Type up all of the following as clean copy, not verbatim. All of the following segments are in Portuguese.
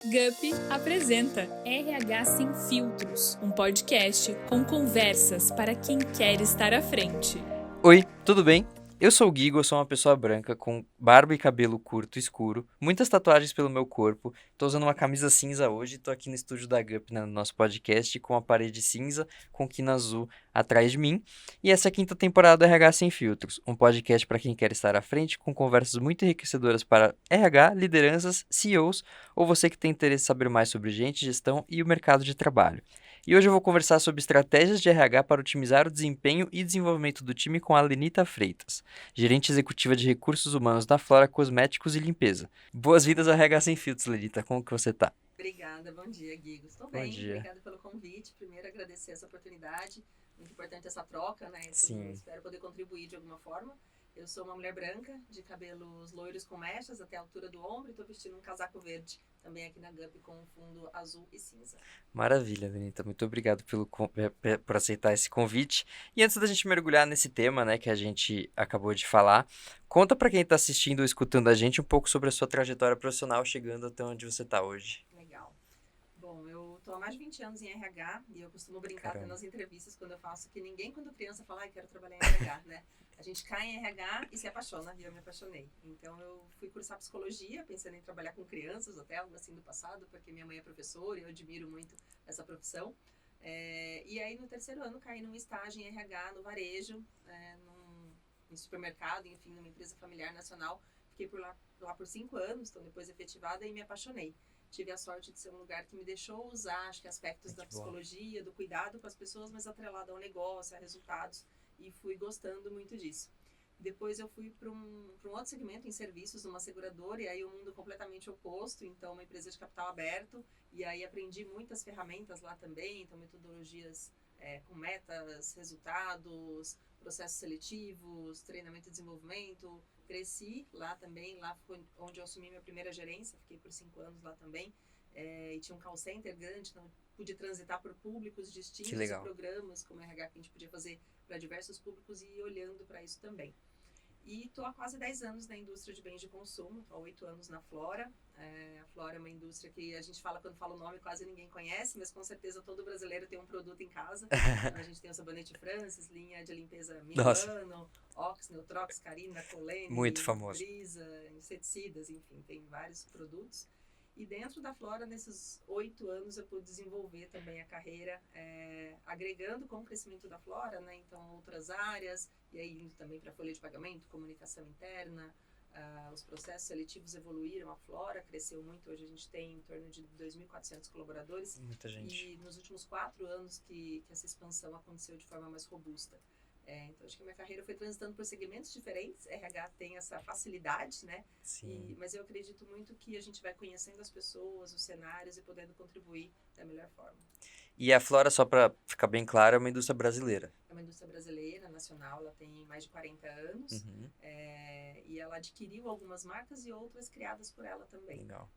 GUP apresenta RH Sem Filtros, um podcast com conversas para quem quer estar à frente. Oi, tudo bem? Eu sou o Guigo, eu sou uma pessoa branca com barba e cabelo curto escuro, muitas tatuagens pelo meu corpo, tô usando uma camisa cinza hoje, tô aqui no estúdio da GUP, né, no nosso podcast, com a parede cinza, com quina azul atrás de mim, e essa é a quinta temporada do RH Sem Filtros, um podcast para quem quer estar à frente, com conversas muito enriquecedoras para RH, lideranças, CEOs, ou você que tem interesse em saber mais sobre gente, gestão e o mercado de trabalho. E hoje eu vou conversar sobre estratégias de RH para otimizar o desempenho e desenvolvimento do time com a Lenita Freitas, gerente executiva de recursos humanos da Flora Cosméticos e Limpeza. Boas-vindas ao RH Sem Filtros, Lenita. Como que você tá? Obrigada, bom dia, Guigo. Estou Bom bem, dia. obrigada pelo convite. Primeiro, agradecer essa oportunidade. Muito importante essa troca, né? Sim. Espero poder contribuir de alguma forma. Eu sou uma mulher branca, de cabelos loiros com mechas até a altura do ombro e estou vestindo um casaco verde, também aqui na GUP, com um fundo azul e cinza. Maravilha, Lenita. Muito obrigado por aceitar esse convite. E antes da gente mergulhar nesse tema, né, que a gente acabou de falar, conta para quem está assistindo ou escutando a gente um pouco sobre a sua trajetória profissional chegando até onde você está hoje. Legal. Bom, eu estou há mais de 20 anos em RH e eu costumo brincar até nas entrevistas quando eu faço que ninguém, quando criança, fala, quero trabalhar em RH, né? A gente cai em RH e se apaixona, e eu me apaixonei. Então, eu fui cursar psicologia, pensando em trabalhar com crianças, até algo assim do passado, porque minha mãe é professora e eu admiro muito essa profissão. E aí, no terceiro ano, caí num estágio em RH no varejo, em supermercado, enfim, numa empresa familiar nacional. Fiquei lá por 5 anos, então depois efetivada, e me apaixonei. Tive a sorte de ser um lugar que me deixou usar, acho que aspectos da psicologia, do cuidado com as pessoas, mas atrelado ao negócio, a resultados, e fui gostando muito disso. Depois eu fui para um outro segmento em serviços, numa seguradora, e aí um mundo completamente oposto, então uma empresa de capital aberto, e aí aprendi muitas ferramentas lá também, então metodologias com metas, resultados, processos seletivos, treinamento e desenvolvimento. Cresci lá também, lá foi onde eu assumi minha primeira gerência, fiquei por 5 anos lá também, e tinha um call center grande, então pude transitar por públicos distintos e programas como RH que a gente podia fazer para diversos públicos e ir olhando para isso também. E estou há quase 10 anos na indústria de bens de consumo, estou há 8 anos na Flora. A Flora é uma indústria que a gente fala, quando fala o nome, quase ninguém conhece, mas com certeza todo brasileiro tem um produto em casa. Então, a gente tem o sabonete Francis, linha de limpeza Milano, Ox, Neutrox, Carina, Colene, muito famoso. Brisa, inseticidas, enfim, tem vários produtos. E dentro da Flora, nesses 8 anos, eu pude desenvolver também a carreira, agregando com o crescimento da Flora, né? Então, outras áreas, e aí indo também para folha de pagamento, comunicação interna, os processos seletivos evoluíram, a Flora cresceu muito, hoje a gente tem em torno de 2.400 colaboradores. Muita gente. E nos últimos 4 anos que essa expansão aconteceu de forma mais robusta. Então, acho que a minha carreira foi transitando por segmentos diferentes. RH tem essa facilidade, né? Sim. Mas eu acredito muito que a gente vai conhecendo as pessoas, os cenários e podendo contribuir da melhor forma. E a Flora, só para ficar bem claro, é uma indústria brasileira. É uma indústria brasileira, nacional, ela tem mais de 40 anos. E ela adquiriu algumas marcas e outras criadas por ela também. Legal.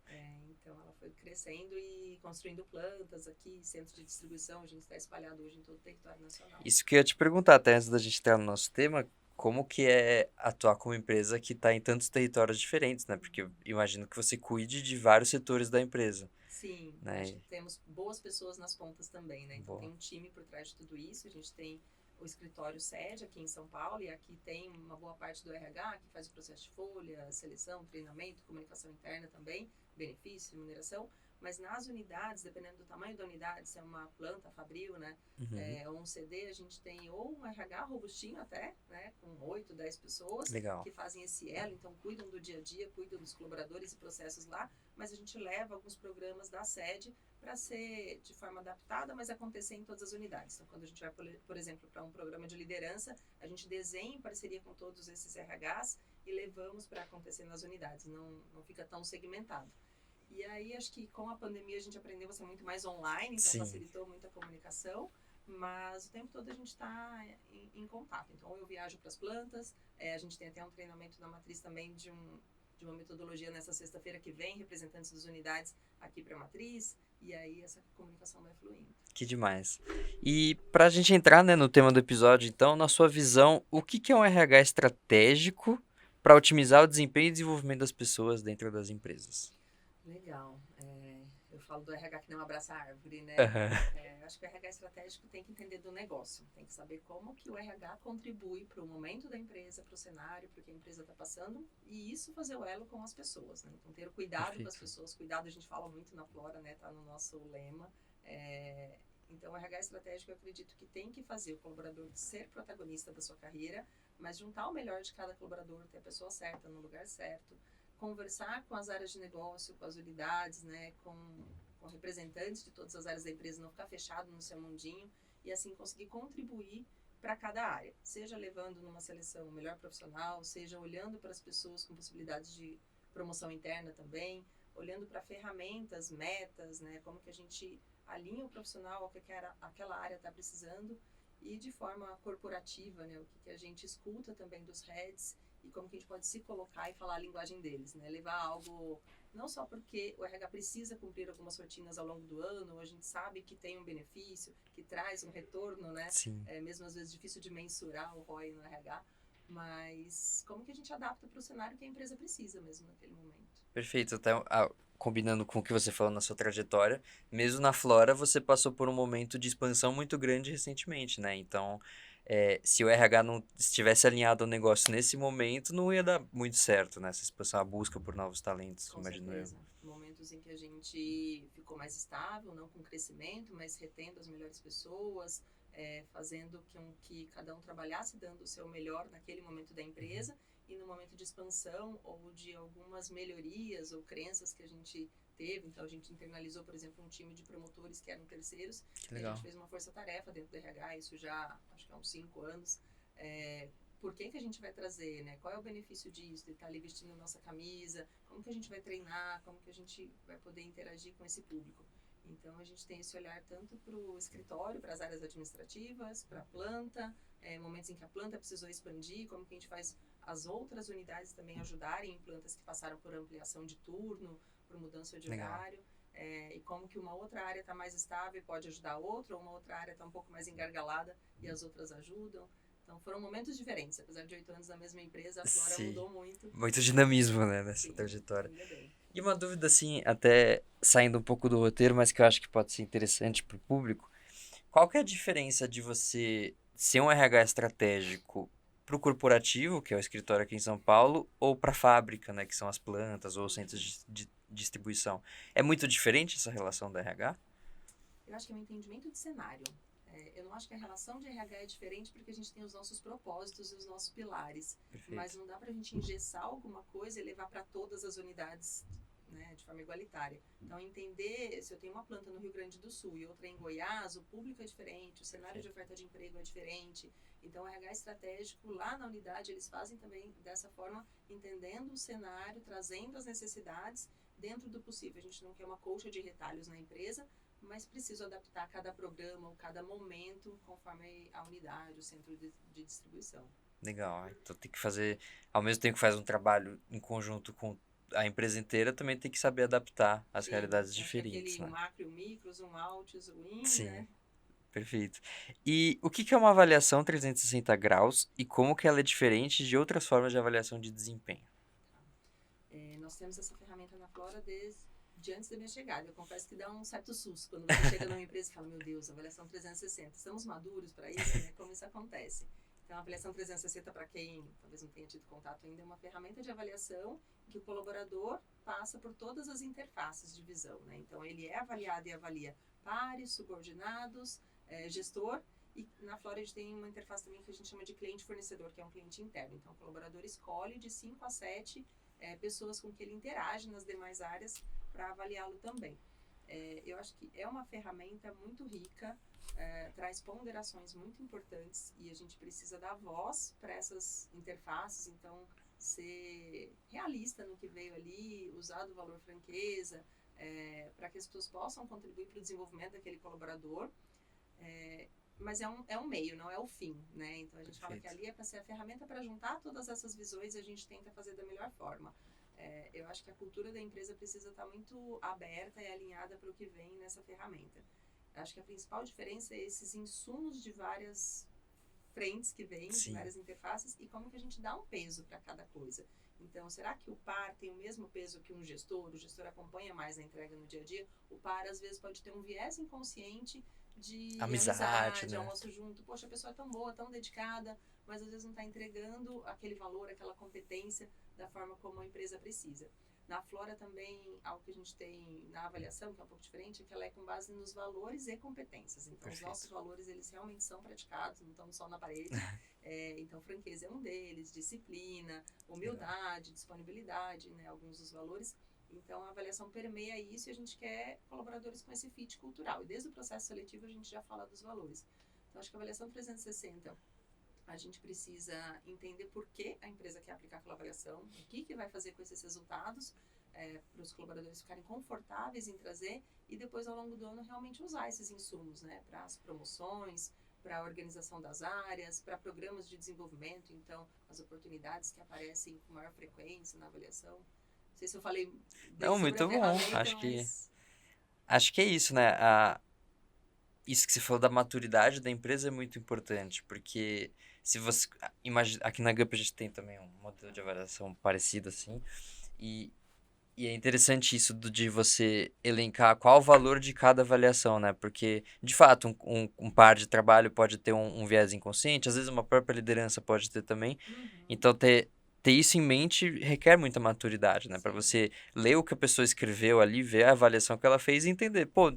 Então, ela foi crescendo e construindo plantas aqui, centros de distribuição. A gente está espalhado hoje em todo o território nacional. Isso que eu ia te perguntar, até antes da gente entrar no nosso tema, como que é atuar como empresa que está em tantos territórios diferentes, né? Porque eu imagino que você cuide de vários setores da empresa. Sim, né? Acho que temos boas pessoas nas pontas também, né? Então, Boa. tem um time por trás de tudo isso. A gente tem o escritório sede aqui em São Paulo, e aqui tem uma boa parte do RH que faz o processo de folha, seleção, treinamento, comunicação interna também, benefício, remuneração. Mas nas unidades, dependendo do tamanho da unidade, se é uma planta fabril, né, ou um CD, a gente tem ou um RH robustinho até, né, com 8, 10 pessoas. Legal. Que fazem esse elo, então cuidam do dia a dia, cuidam dos colaboradores e processos lá, mas a gente leva alguns programas da sede para ser de forma adaptada, mas acontecer em todas as unidades. Então, quando a gente vai, por exemplo, para um programa de liderança, a gente desenha em parceria com todos esses RHs e levamos para acontecer nas unidades, não fica tão segmentado. E aí, acho que com a pandemia a gente aprendeu a ser muito mais online, então facilitou muito a comunicação, mas o tempo todo a gente está em contato. Então, eu viajo para as plantas, a gente tem até um treinamento na Matriz também de uma metodologia nessa sexta-feira que vem, representantes das unidades aqui para a Matriz, e aí essa comunicação vai fluindo. Que demais. E para a gente entrar, né, no tema do episódio, então, na sua visão, o que é um RH estratégico para otimizar o desempenho e desenvolvimento das pessoas dentro das empresas? Legal. falo do RH que não abraça a árvore, né? Aham. Acho que o RH estratégico tem que entender do negócio, tem que saber como que o RH contribui para o momento da empresa, para o cenário, para o que a empresa está passando, e isso fazer o elo com as pessoas, né? Então, ter o cuidado com as pessoas, cuidado a gente fala muito na Flora, né? Tá no nosso lema. Então, o RH estratégico, eu acredito que tem que fazer o colaborador ser protagonista da sua carreira, mas juntar o melhor de cada colaborador, ter a pessoa certa no lugar certo, conversar com as áreas de negócio, com as unidades, né, com representantes de todas as áreas da empresa, não ficar fechado no seu mundinho e assim conseguir contribuir para cada área, seja levando numa seleção o melhor profissional, seja olhando para as pessoas com possibilidades de promoção interna também, olhando para ferramentas, metas, né, como que a gente alinha o profissional ao que aquela área está precisando e de forma corporativa, né, o que a gente escuta também dos heads e como que a gente pode se colocar e falar a linguagem deles, né? Levar algo, não só porque o RH precisa cumprir algumas rotinas ao longo do ano, a gente sabe que tem um benefício, que traz um retorno, né? Sim. Mesmo às vezes difícil de mensurar o ROI no RH, mas como que a gente adapta para o cenário que a empresa precisa mesmo naquele momento. Perfeito. Até combinando com o que você falou na sua trajetória, mesmo na Flora, você passou por um momento de expansão muito grande recentemente, né? Então, se o RH não estivesse alinhado ao negócio nesse momento, não ia dar muito certo, né? Essa expansão, a busca por novos talentos, Com imagino eu. certeza. Momentos em que a gente ficou mais estável, não com crescimento, mas retendo as melhores pessoas, fazendo com que cada um trabalhasse dando o seu melhor naquele momento da empresa e no momento de expansão ou de algumas melhorias ou crenças que a gente teve. Então, a gente internalizou, por exemplo, um time de promotores que eram terceiros. Que E a legal. gente fez uma força-tarefa dentro do RH, isso já, acho que há uns 5 anos. Por que a gente vai trazer, né? Qual é o benefício disso, de estar ali vestindo nossa camisa, como que a gente vai treinar, como que a gente vai poder interagir com esse público. Então, a gente tem esse olhar tanto para o escritório, para as áreas administrativas, para a planta, momentos em que a planta precisou expandir, como que a gente faz as outras unidades também ajudarem em plantas que passaram por ampliação de turno, por mudança de horário, e como que uma outra área está mais estável e pode ajudar a outra, ou uma outra área está um pouco mais engargalada e as outras ajudam. Então, foram momentos diferentes. Apesar de 8 anos na mesma empresa, a Flora mudou muito. Muito dinamismo, né, nessa Sim, trajetória. ainda bem. E uma dúvida, assim, até saindo um pouco do roteiro, mas que eu acho que pode ser interessante para o público. Qual que é a diferença de você ser um RH estratégico para o corporativo, que é o escritório aqui em São Paulo, ou para a fábrica, né, que são as plantas ou os centros de distribuição? É muito diferente essa relação da RH? Eu acho que é um entendimento de cenário. Eu não acho que a relação de RH é diferente porque a gente tem os nossos propósitos e os nossos pilares. Perfeito. Mas não dá para a gente engessar alguma coisa e levar para todas as unidades, né, de forma igualitária. Então, entender, se eu tenho uma planta no Rio Grande do Sul e outra em Goiás, o público é diferente, o cenário de oferta de emprego é diferente. Então, o RH estratégico, lá na unidade, eles fazem também dessa forma, entendendo o cenário, trazendo as necessidades dentro do possível. A gente não quer uma colcha de retalhos na empresa, mas preciso adaptar cada programa ou cada momento conforme a unidade, o centro de distribuição. Legal. Então tem que fazer, ao mesmo tempo que faz um trabalho em conjunto com a empresa inteira, também tem que saber adaptar às realidades diferentes, Aquele né? macro e o micro, zoom out, zoom in, Sim, né? perfeito. E o que que é uma avaliação 360 graus e como que ela é diferente de outras formas de avaliação de desempenho? Nós temos essa ferramenta na Flora desde antes da minha chegada. Eu confesso que dá um certo susto quando você chega numa empresa e fala, meu Deus, avaliação 360. Estamos maduros para isso, né? Como isso acontece? Então, a avaliação 360, para quem talvez não tenha tido contato ainda, é uma ferramenta de avaliação em que o colaborador passa por todas as interfaces de visão, né? Então, ele é avaliado e avalia pares, subordinados, gestor. E na Flora a gente tem uma interface também que a gente chama de cliente-fornecedor, que é um cliente interno. Então, o colaborador escolhe de 5 a 7 pessoas com que ele interage nas demais áreas para avaliá-lo também. Eu acho que é uma ferramenta muito rica, traz ponderações muito importantes e a gente precisa dar voz para essas interfaces, então ser realista no que veio ali, usar do valor franqueza, para que as pessoas possam contribuir para o desenvolvimento daquele colaborador, mas é um meio, não é o fim, né? Então a gente fala que ali é para ser a ferramenta para juntar todas essas visões e a gente tenta fazer da melhor forma. Eu acho que a cultura da empresa precisa estar muito aberta e alinhada para o que vem nessa ferramenta. Acho que a principal diferença é esses insumos de várias frentes que vêm, de várias interfaces, e como que a gente dá um peso para cada coisa. Então, será que o par tem o mesmo peso que um gestor? O gestor acompanha mais a entrega no dia a dia. O par, às vezes, pode ter um viés inconsciente de Amizade, né? almoço junto. Poxa, a pessoa é tão boa, tão dedicada, mas às vezes não está entregando aquele valor, aquela competência da forma como a empresa precisa. Na Flora também, algo que a gente tem na avaliação, que é um pouco diferente, é que ela é com base nos valores e competências. Então, Perfeito. os nossos valores, eles realmente são praticados, não estão só na parede. Então, franqueza é um deles, disciplina, humildade, disponibilidade, né, alguns dos valores. Então, a avaliação permeia isso e a gente quer colaboradores com esse fit cultural. E desde o processo seletivo, a gente já fala dos valores. Então, acho que a avaliação 360... a gente precisa entender por que a empresa quer aplicar aquela avaliação, o que vai fazer com esses resultados, para os colaboradores ficarem confortáveis em trazer e depois, ao longo do ano, realmente usar esses insumos, né, para as promoções, para a organização das áreas, para programas de desenvolvimento, então, as oportunidades que aparecem com maior frequência na avaliação. Não sei se eu falei bem Não, sobre muito a bom. ferramenta, mas... Acho que é isso, né? Isso que você falou da maturidade da empresa é muito importante, porque se você imagina, aqui na Gup a gente tem também um modelo de avaliação parecido assim, e, e é interessante isso de você elencar qual o valor de cada avaliação, né? Porque, de fato, um par de trabalho pode ter um viés inconsciente, às vezes uma própria liderança pode ter também, então ter isso em mente requer muita maturidade, né? Para Sim. você ler o que a pessoa escreveu ali, ver a avaliação que ela fez e entender, pô,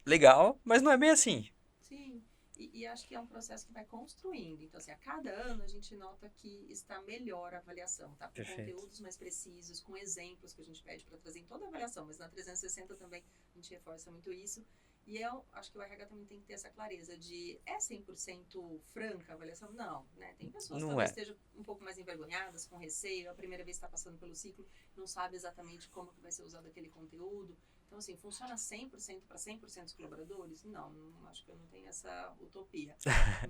legal, mas não é bem assim. Sim, e acho que é um processo que vai construindo. Então, assim, a cada ano a gente nota que está melhor a avaliação, tá? Com Perfeito. conteúdos mais precisos, com exemplos que a gente pede para trazer em toda a avaliação, mas na 360 também a gente reforça muito isso. E eu acho que o RH também tem que ter essa clareza de, é 100% franca a avaliação? Não, né? Tem pessoas que Não talvez é. estejam um pouco mais envergonhadas, com receio, a primeira vez que está passando pelo ciclo, não sabe exatamente como que vai ser usado aquele conteúdo. Então, assim, funciona 100% para 100% dos colaboradores? Não, acho que eu não tenho essa utopia.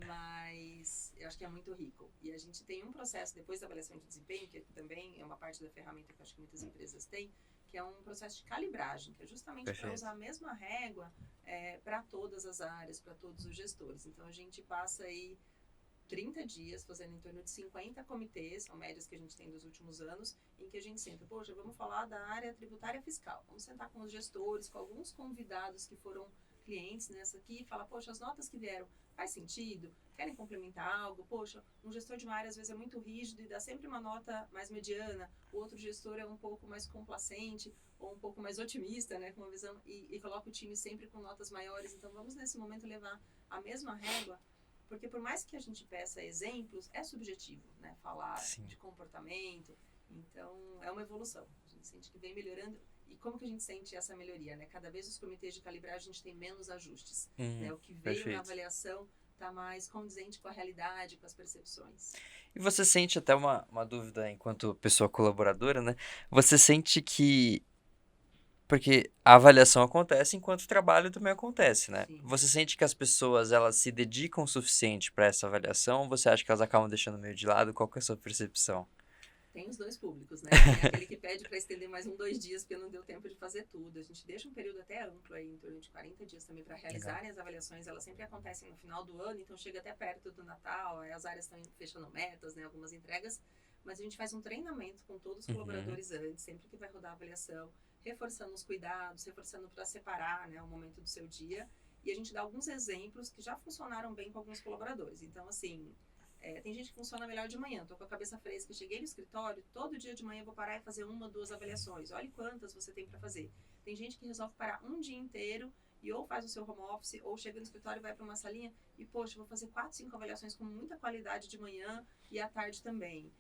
Mas eu acho que é muito rico. E a gente tem um processo, depois da avaliação de desempenho, que também é uma parte da ferramenta que eu acho que muitas empresas têm, que é um processo de calibragem, que é justamente para usar a mesma régua para todas as áreas, para todos os gestores. Então, a gente passa aí 30 dias fazendo em torno de 50 comitês, são médias que a gente tem dos últimos anos, em que a gente senta, poxa, vamos falar da área tributária fiscal, vamos sentar com os gestores, com alguns convidados que foram clientes nessa aqui, e falar, poxa, as notas que vieram, faz sentido? Querem complementar algo? Poxa, um gestor de uma área às vezes é muito rígido e dá sempre uma nota mais mediana, o outro gestor é um pouco mais complacente, ou um pouco mais otimista, né, com uma visão, e coloca o time sempre com notas maiores, então vamos nesse momento levar a mesma régua, porque por mais que a gente peça exemplos, é subjetivo, né? Falar Sim. de comportamento. Então, é uma evolução. A gente sente que vem melhorando. E como que a gente sente essa melhoria, né? Cada vez os comitês de calibragem, a gente tem menos ajustes. Né? O que veio Perfeito. na avaliação está mais condizente com a realidade, com as percepções. E você sente até uma dúvida enquanto pessoa colaboradora, né? Você sente que... Porque a avaliação acontece enquanto o trabalho também acontece, né? Sim. Você sente que as pessoas, elas se dedicam o suficiente para essa avaliação? Ou você acha que elas acabam deixando meio de lado? Qual que é a sua percepção? Tem os dois públicos, né? Tem aquele que pede para estender mais 2 dias porque não deu tempo de fazer tudo. A gente deixa um período até amplo aí, em torno de 40 dias também para realizarem as avaliações. Elas sempre acontecem no final do ano, então chega até perto do Natal, as áreas estão fechando metas, né? Algumas entregas. Mas a gente faz um treinamento com todos os colaboradores antes, sempre que vai rodar a avaliação, reforçando os cuidados, reforçando para separar, né, o momento do seu dia. E a gente dá alguns exemplos que já funcionaram bem com alguns colaboradores. Então, assim... tem gente que funciona melhor de manhã, tô com a cabeça fresca, cheguei no escritório, todo dia de manhã eu vou parar e fazer 1 ou 2 avaliações, olhe quantas você tem para fazer. Tem gente que resolve parar um dia inteiro e ou faz o seu home office, ou chega no escritório e vai para uma salinha e, poxa, vou fazer 4, 5 avaliações com muita qualidade de manhã e à tarde também.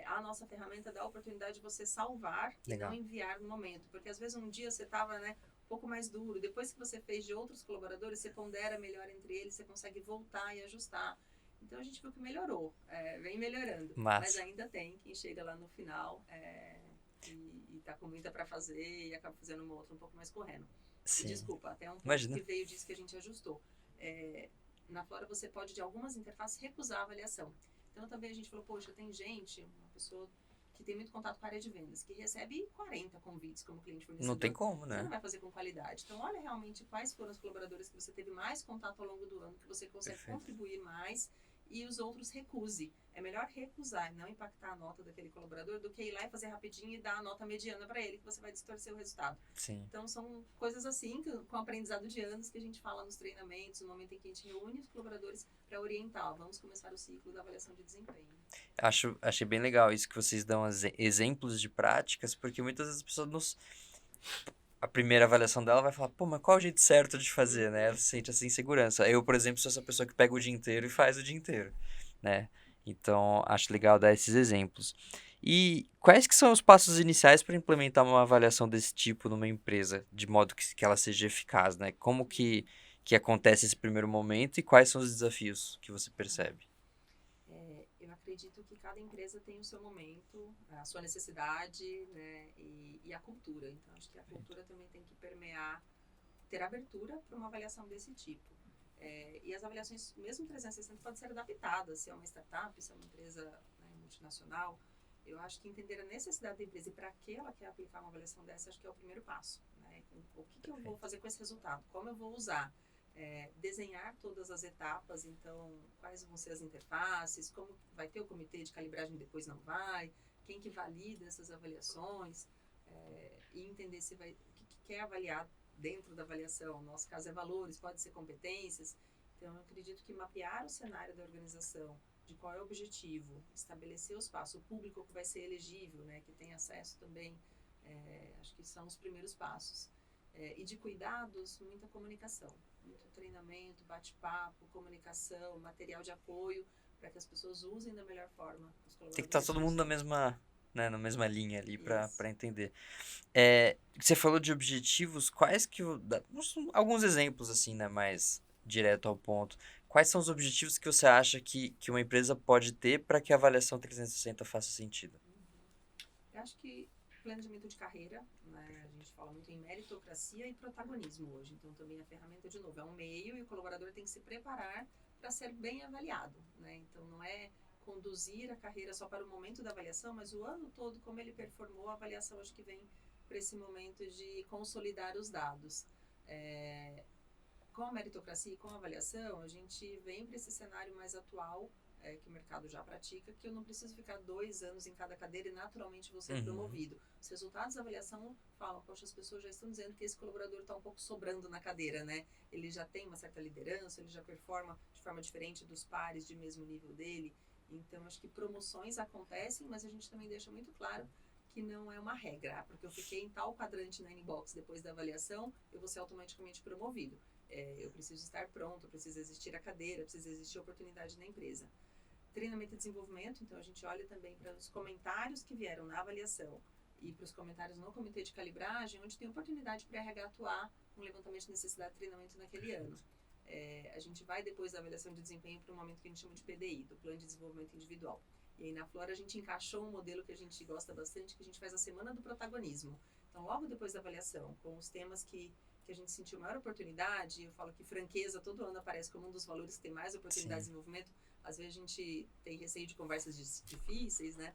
A nossa ferramenta dá a oportunidade de você salvar Legal. E não enviar no momento, porque às vezes um dia você estava, né, um pouco mais duro, depois que você fez de outros colaboradores, você pondera melhor entre eles, você consegue voltar e ajustar. Então a gente viu que melhorou, vem melhorando. Massa. Mas ainda tem quem chega lá no final e tá com muita para fazer e acaba fazendo uma outra um pouco mais correndo. Sim. E desculpa, até um ponto Imagina. que veio disso que a gente ajustou. Na Flora você pode, de algumas interfaces, recusar a avaliação. Então também a gente falou, poxa, tem gente, uma pessoa que tem muito contato com a área de vendas, que recebe 40 convites como cliente fornecedor. Não tem como, Você não né? vai fazer com qualidade. Então, olha realmente quais foram os colaboradores que você teve mais contato ao longo do ano, que você consegue Perfeito. contribuir mais e os outros recuse. É melhor recusar e não impactar a nota daquele colaborador do que ir lá e fazer rapidinho e dar a nota mediana para ele, que você vai distorcer o resultado. Sim. Então, são coisas assim, com aprendizado de anos, que a gente fala nos treinamentos, no momento em que a gente reúne os colaboradores para orientar. Vamos começar o ciclo da avaliação de desempenho. Achei bem legal isso que vocês dão exemplos de práticas, porque muitas vezes as pessoas a primeira avaliação dela vai falar, pô, mas qual é o jeito certo de fazer, né? Ela se sente essa insegurança. Eu, por exemplo, sou essa pessoa que pega o dia inteiro e faz o dia inteiro, né? Então, acho legal dar esses exemplos. E quais que são os passos iniciais para implementar uma avaliação desse tipo numa empresa, de modo que ela seja eficaz, né? Como que acontece esse primeiro momento e quais são os desafios que você percebe? Eu acredito que cada empresa tem o seu momento, a sua necessidade, né, e a cultura. Então, acho que a cultura também tem que permear, ter abertura para uma avaliação desse tipo. E as avaliações, mesmo 360, podem ser adaptadas. Se é uma startup, se é uma empresa, né, multinacional, eu acho que entender a necessidade da empresa e para que ela quer aplicar uma avaliação dessa, acho que é o primeiro passo. Né? O que eu vou fazer com esse resultado? Como eu vou usar? Desenhar todas as etapas, então quais vão ser as interfaces, como vai ter o comitê de calibragem, depois não vai, quem que valida essas avaliações, e entender o que quer avaliar dentro da avaliação. No nosso caso é valores, pode ser competências. Então eu acredito que mapear o cenário da organização, de qual é o objetivo, estabelecer os passos, o público que vai ser elegível, né, que tem acesso também, acho que são os primeiros passos. E de cuidados, muita comunicação, muito treinamento, bate-papo, comunicação, material de apoio, para que as pessoas usem da melhor forma os colaboradores. Tem que estar todo mundo na mesma linha ali para entender. Você falou de objetivos, alguns exemplos assim, né, mais direto ao ponto. Quais são os objetivos que você acha que uma empresa pode ter para que a avaliação 360 faça sentido? Eu acho que planejamento de carreira, né? A gente fala muito em meritocracia e protagonismo hoje. Então, também a ferramenta, de novo, é um meio e o colaborador tem que se preparar para ser bem avaliado, né? Então, não é conduzir a carreira só para o momento da avaliação, mas o ano todo, como ele performou, a avaliação acho que vem para esse momento de consolidar os dados. Com a meritocracia e com a avaliação, a gente vem para esse cenário mais atual, que o mercado já pratica, que eu não preciso ficar 2 anos em cada cadeira e naturalmente vou ser promovido. Os resultados da avaliação falam, poxa, as pessoas já estão dizendo que esse colaborador está um pouco sobrando na cadeira, né? Ele já tem uma certa liderança, ele já performa de forma diferente dos pares de mesmo nível dele. Então, acho que promoções acontecem, mas a gente também deixa muito claro que não é uma regra, porque eu fiquei em tal quadrante na inbox depois da avaliação, eu vou ser automaticamente promovido. Eu preciso estar pronto, precisa existir a cadeira, precisa existir a oportunidade na empresa. Treinamento e desenvolvimento, então a gente olha também para os comentários que vieram na avaliação e para os comentários no comitê de calibragem, onde tem oportunidade para RH atuar com levantamento de necessidade de treinamento naquele ano. A gente vai depois da avaliação de desempenho para um momento que a gente chama de PDI, do Plano de Desenvolvimento Individual. E aí na Flora a gente encaixou um modelo que a gente gosta bastante, que a gente faz a Semana do Protagonismo. Então logo depois da avaliação, com os temas que a gente sentiu maior oportunidade, eu falo que franqueza todo ano aparece como um dos valores que tem mais oportunidade de desenvolvimento. Às vezes a gente tem receio de conversas difíceis, né?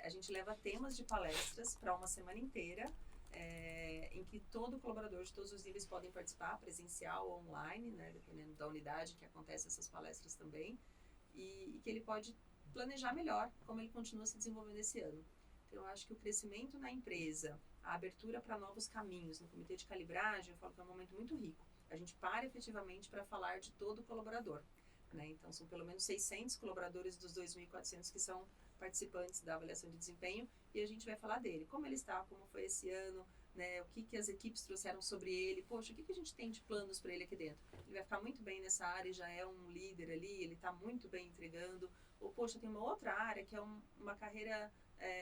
A gente leva temas de palestras para uma semana inteira, em que todo colaborador de todos os níveis podem participar, presencial ou online, né? Dependendo da unidade que acontece essas palestras também, e que ele pode planejar melhor como ele continua se desenvolvendo esse ano. Então, eu acho que o crescimento na empresa, a abertura para novos caminhos no comitê de calibragem, eu falo que é um momento muito rico. A gente para efetivamente para falar de todo colaborador. Né? Então, são pelo menos 600 colaboradores dos 2.400 que são participantes da avaliação de desempenho e a gente vai falar dele, como ele está, como foi esse ano, né? O que as equipes trouxeram sobre ele, poxa, o que a gente tem de planos para ele aqui dentro? Ele vai ficar muito bem nessa área, já é um líder ali, ele está muito bem entregando, ou poxa, tem uma outra área que é uma carreira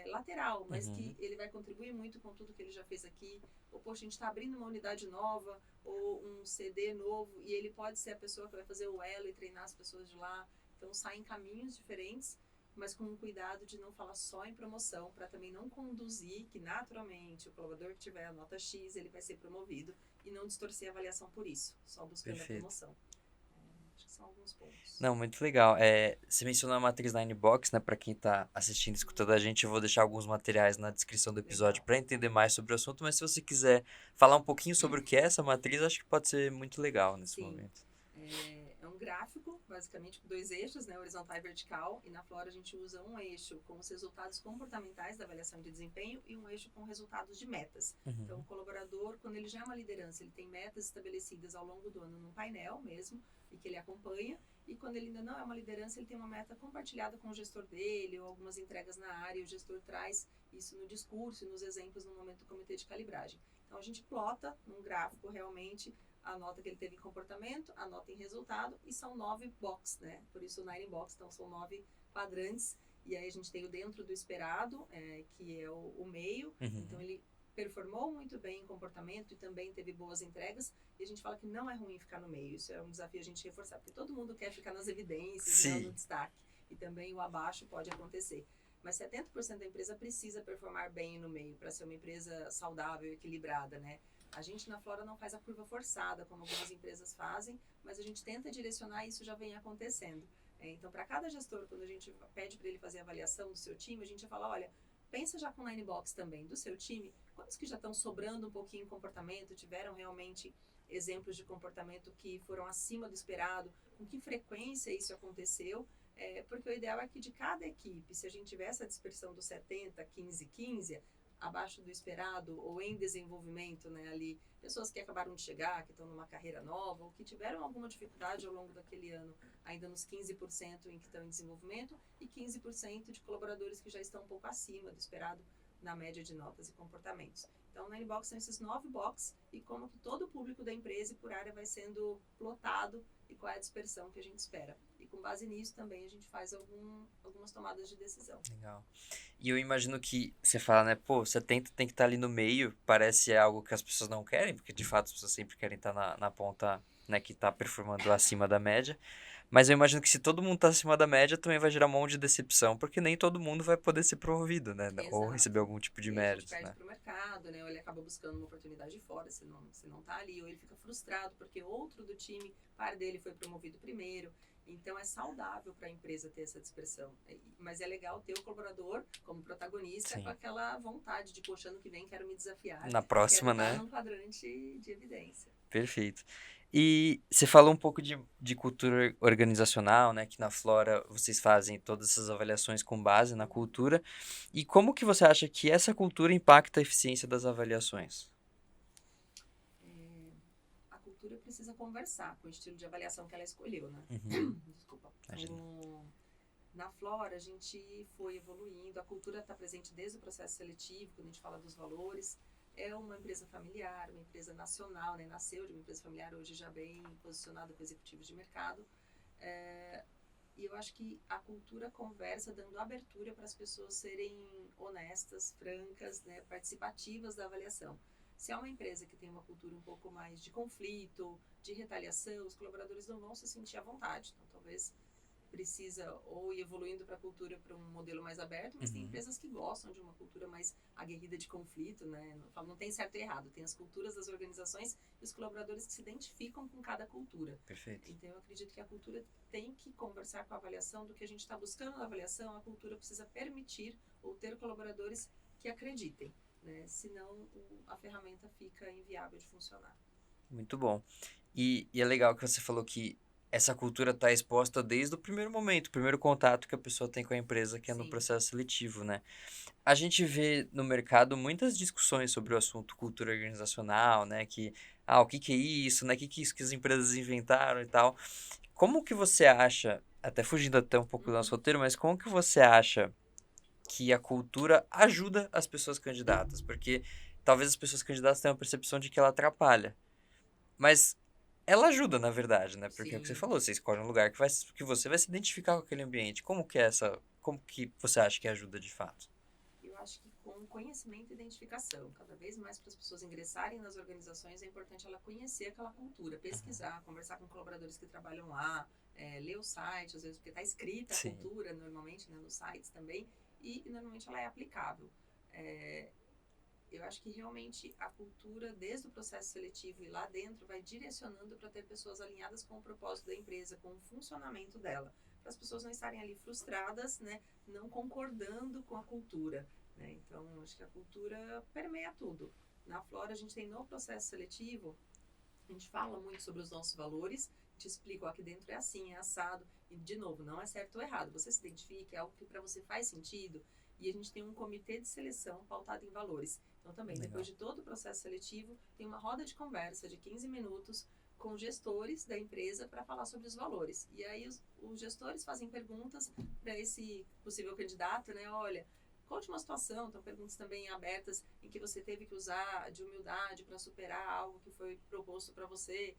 lateral, mas que ele vai contribuir muito com tudo que ele já fez aqui, ou poxa, a gente está abrindo uma unidade nova, ou um CD novo, e ele pode ser a pessoa que vai fazer o elo e treinar as pessoas de lá. Então saem caminhos diferentes, mas com um cuidado de não falar só em promoção, para também não conduzir que naturalmente o colaborador que tiver a nota X, ele vai ser promovido, e não distorcer a avaliação por isso, só buscando a promoção. Acho que são alguns pontos. Não, muito legal. Você mencionou a matriz Nine Box, né? Para quem está assistindo e escutando a gente, eu vou deixar alguns materiais na descrição do episódio para entender mais sobre o assunto, mas se você quiser falar um pouquinho sobre o que é essa matriz, acho que pode ser muito legal nesse momento. É um gráfico, basicamente com 2 eixos, né, horizontal e vertical, e na Flora a gente usa um eixo com os resultados comportamentais da avaliação de desempenho e um eixo com resultados de metas. Então, o colaborador, quando ele já é uma liderança, ele tem metas estabelecidas ao longo do ano num painel mesmo, e que ele acompanha, e quando ele ainda não é uma liderança, ele tem uma meta compartilhada com o gestor dele, ou algumas entregas na área, e o gestor traz isso no discurso e nos exemplos no momento do comitê de calibragem. Então, a gente plota num gráfico realmente a nota que ele teve em comportamento, a nota em resultado, e são 9 box, né? Por isso o 9 box, então são 9 quadrantes, e aí a gente tem o dentro do esperado, que é o meio, então ele performou muito bem em comportamento e também teve boas entregas, e a gente fala que não é ruim ficar no meio, isso é um desafio a gente reforçar, porque todo mundo quer ficar nas evidências, não no destaque, e também o abaixo pode acontecer. Mas 70% da empresa precisa performar bem no meio, para ser uma empresa saudável e equilibrada, né? A gente na Flora não faz a curva forçada, como algumas empresas fazem, mas a gente tenta direcionar e isso já vem acontecendo. Então, para cada gestor, quando a gente pede para ele fazer a avaliação do seu time, a gente fala, olha, pensa já com o Nine Box também, do seu time, quantos que já estão sobrando um pouquinho em comportamento, tiveram realmente exemplos de comportamento que foram acima do esperado, com que frequência isso aconteceu, porque o ideal é que de cada equipe, se a gente tiver essa dispersão do 70, 15, 15, abaixo do esperado ou em desenvolvimento, né, ali, pessoas que acabaram de chegar, que estão numa carreira nova ou que tiveram alguma dificuldade ao longo daquele ano, ainda nos 15% em que estão em desenvolvimento e 15% de colaboradores que já estão um pouco acima do esperado na média de notas e comportamentos. Então, na Inbox são esses 9 boxes e como que todo o público da empresa e por área vai sendo plotado e qual é a dispersão que a gente espera. E com base nisso também a gente faz algumas tomadas de decisão. Legal. E eu imagino que você fala, né, pô, 70 tem que estar ali no meio, parece algo que as pessoas não querem, porque de fato as pessoas sempre querem estar na ponta, né, que está performando acima da média. Mas eu imagino que se todo mundo está acima da média, também vai gerar um monte de decepção, porque nem todo mundo vai poder ser promovido, né? Exato. Ou receber algum tipo de mérito, a gente né? perde pro mercado, né? Ou ele acaba buscando uma oportunidade fora, se não tá ali. Ou ele fica frustrado porque outro do time, par dele, foi promovido primeiro. Então, é saudável para a empresa ter essa dispersão. Mas é legal ter o colaborador como protagonista, Sim. com aquela vontade de, poxa, ano que vem quero me desafiar. Na próxima, quero estar né? num quadrante de evidência. Perfeito. E você falou um pouco de cultura organizacional, né? Que na Flora vocês fazem todas essas avaliações com base na cultura. E como que você acha que essa cultura impacta a eficiência das avaliações? A cultura precisa conversar com o estilo de avaliação que ela escolheu, né? Desculpa. Na Flora, a gente foi evoluindo, a cultura está presente desde o processo seletivo, quando a gente fala dos valores. É uma empresa familiar, uma empresa nacional, né? Nasceu de uma empresa familiar, hoje já bem posicionada com executivos de mercado. E eu acho que a cultura conversa dando abertura para as pessoas serem honestas, francas, né? Participativas da avaliação. Se é uma empresa que tem uma cultura um pouco mais de conflito, de retaliação, os colaboradores não vão se sentir à vontade. Então, talvez precisa ou ir evoluindo para a cultura para um modelo mais aberto, mas tem empresas que gostam de uma cultura mais aguerrida de conflito, né? Não tem certo e errado, tem as culturas das organizações e os colaboradores que se identificam com cada cultura. Perfeito. Então, eu acredito que a cultura tem que conversar com a avaliação do que a gente está buscando na avaliação, a cultura precisa permitir ou ter colaboradores que acreditem, né? Senão a ferramenta fica inviável de funcionar. Muito bom. E é legal que você falou que essa cultura está exposta desde o primeiro momento, o primeiro contato que a pessoa tem com a empresa, que é no Sim. processo seletivo, né? A gente vê no mercado muitas discussões sobre o assunto cultura organizacional, né? Que, o que é isso, né? O que é isso que as empresas inventaram e tal. Como que você acha, até fugindo até um pouco do nosso roteiro, mas como que você acha que a cultura ajuda as pessoas candidatas? Porque talvez as pessoas candidatas tenham a percepção de que ela atrapalha. Mas ela ajuda, na verdade, né? Porque é o que você Sim. falou, você escolhe um lugar que você vai se identificar com aquele ambiente. Como que você acha que ajuda de fato? Eu acho que com conhecimento e identificação, cada vez mais para as pessoas ingressarem nas organizações, é importante ela conhecer aquela cultura, pesquisar, conversar com colaboradores que trabalham lá, ler o site, às vezes porque está escrita a Sim. cultura, normalmente, né, nos sites também, e normalmente ela é aplicável. Eu acho que realmente a cultura, desde o processo seletivo e lá dentro, vai direcionando para ter pessoas alinhadas com o propósito da empresa, com o funcionamento dela, para as pessoas não estarem ali frustradas, né, não concordando com a cultura, né? Então, acho que a cultura permeia tudo. Na Flora, a gente tem no processo seletivo, a gente fala muito sobre os nossos valores, a te explico, ó, aqui dentro é assim, é assado. E, de novo, não é certo ou errado. Você se identifica, é algo que para você faz sentido. E a gente tem um comitê de seleção pautado em valores. Então, também, Legal. depois de todo o processo seletivo, tem uma roda de conversa de 15 minutos com gestores da empresa para falar sobre os valores. E aí, os gestores fazem perguntas para esse possível candidato, né? Olha, conte uma situação, então perguntas também abertas em que você teve que usar de humildade para superar algo que foi proposto para você,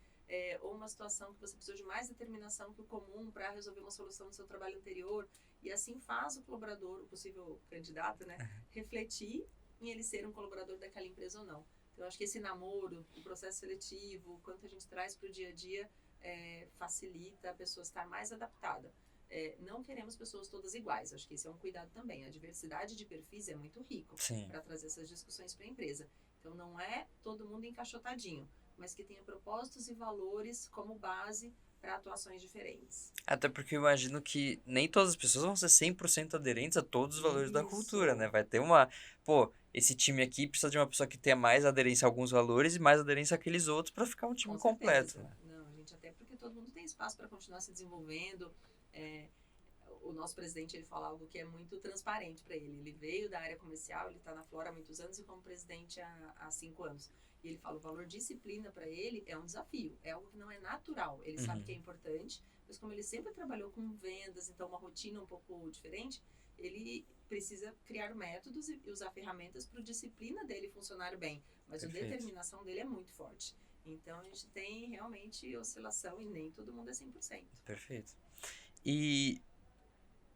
ou uma situação que você precisou de mais determinação que o comum para resolver uma solução no seu trabalho anterior, e assim faz o colaborador, o possível candidato, né, refletir em ele ser um colaborador daquela empresa ou não. Então, eu acho que esse namoro, o processo seletivo, o quanto a gente traz para o dia a dia, facilita a pessoa estar mais adaptada. Não queremos pessoas todas iguais, acho que esse é um cuidado também. A diversidade de perfis é muito rico para trazer essas discussões para a empresa. Então, não é todo mundo encaixotadinho, mas que tenha propósitos e valores como base para atuações diferentes. Até porque eu imagino que nem todas as pessoas vão ser 100% aderentes a todos os valores da cultura, né? Vai ter uma... Pô, esse time aqui precisa de uma pessoa que tenha mais aderência a alguns valores e mais aderência àqueles outros para ficar um time completo, né? Não, gente, até porque todo mundo tem espaço para continuar se desenvolvendo. O nosso presidente, ele fala algo que é muito transparente para ele. Ele veio da área comercial, ele está na Flora há muitos anos e como presidente há 5 anos. E ele fala, o valor disciplina para ele é um desafio, é algo que não é natural. Ele sabe que é importante, mas como ele sempre trabalhou com vendas, então uma rotina um pouco diferente, ele precisa criar métodos e usar ferramentas para a disciplina dele funcionar bem. Mas Perfeito. A determinação dele é muito forte. Então, a gente tem realmente oscilação e nem todo mundo é 100%. Perfeito. E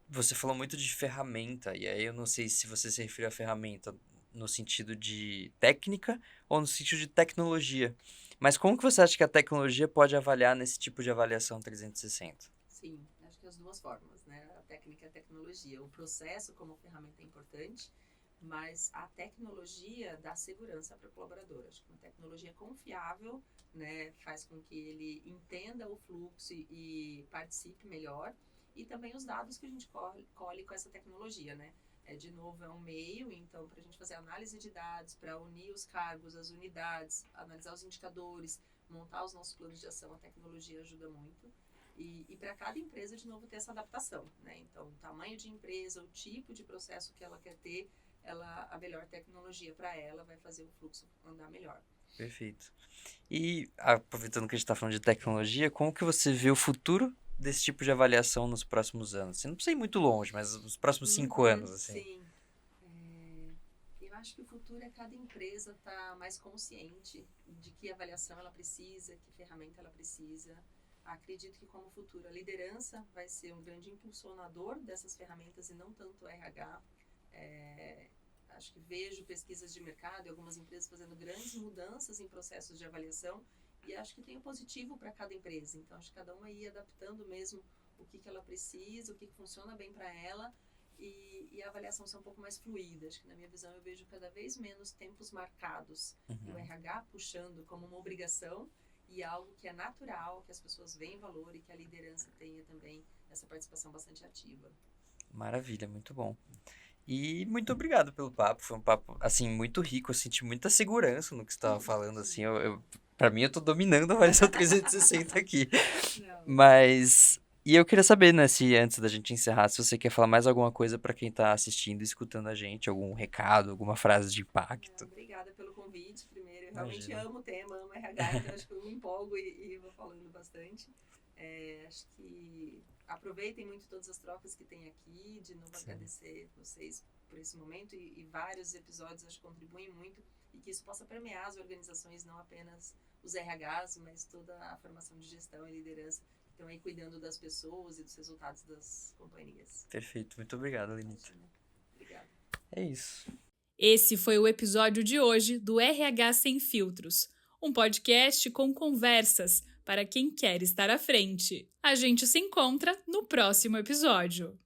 você falou muito de ferramenta, e aí eu não sei se você se refere à ferramenta no sentido de técnica ou no sentido de tecnologia. Mas como que você acha que a tecnologia pode avaliar nesse tipo de avaliação 360? Sim, acho que as duas formas, né? A técnica e a tecnologia. O processo como ferramenta é importante, mas a tecnologia dá segurança para o colaborador. Acho que uma tecnologia confiável, né, faz com que ele entenda o fluxo e participe melhor. E também os dados que a gente colhe com essa tecnologia, né? De novo, é um meio, então, para a gente fazer análise de dados, para unir os cargos, as unidades, analisar os indicadores, montar os nossos planos de ação, a tecnologia ajuda muito. E para cada empresa, de novo, ter essa adaptação, né? Então, o tamanho de empresa, o tipo de processo que ela quer ter, a melhor tecnologia para ela vai fazer o fluxo andar melhor. Perfeito. E, aproveitando que a gente está falando de tecnologia, como que você vê o futuro desse tipo de avaliação nos próximos anos? Você não precisa ir muito longe, mas nos próximos 5 anos, assim. Sim. Eu acho que o futuro é cada empresa estar mais consciente de que avaliação ela precisa, que ferramenta ela precisa. Acredito que como futuro a liderança vai ser um grande impulsionador dessas ferramentas e não tanto o RH. Acho que vejo pesquisas de mercado e algumas empresas fazendo grandes mudanças em processos de avaliação e acho que tem o positivo para cada empresa. Então, acho que cada uma ir adaptando mesmo o que ela precisa, o que funciona bem para ela e a avaliação ser um pouco mais fluida. Acho que na minha visão eu vejo cada vez menos tempos marcados e o RH puxando como uma obrigação e algo que é natural, que as pessoas veem valor e que a liderança tenha também essa participação bastante ativa. Maravilha, muito bom. E muito obrigado pelo papo, foi um papo, assim, muito rico, eu senti muita segurança no que você estava falando, assim, pra mim eu tô dominando a avaliação 360 aqui. Mas, e eu queria saber, né, se antes da gente encerrar, se você quer falar mais alguma coisa pra quem tá assistindo e escutando a gente, algum recado, alguma frase de impacto. Obrigada pelo convite, primeiro, eu realmente amo o tema, amo RH, então acho que eu me empolgo e vou falando bastante. Acho que aproveitem muito todas as trocas que tem aqui, de novo agradecer vocês por esse momento e vários episódios acho que contribuem muito e que isso possa permear as organizações, não apenas os RHs, mas toda a formação de gestão e liderança que estão aí cuidando das pessoas e dos resultados das companhias. Perfeito, muito obrigado, Lenita. Obrigada. É isso. Esse foi o episódio de hoje do RH Sem Filtros, um podcast com conversas para quem quer estar à frente. A gente se encontra no próximo episódio.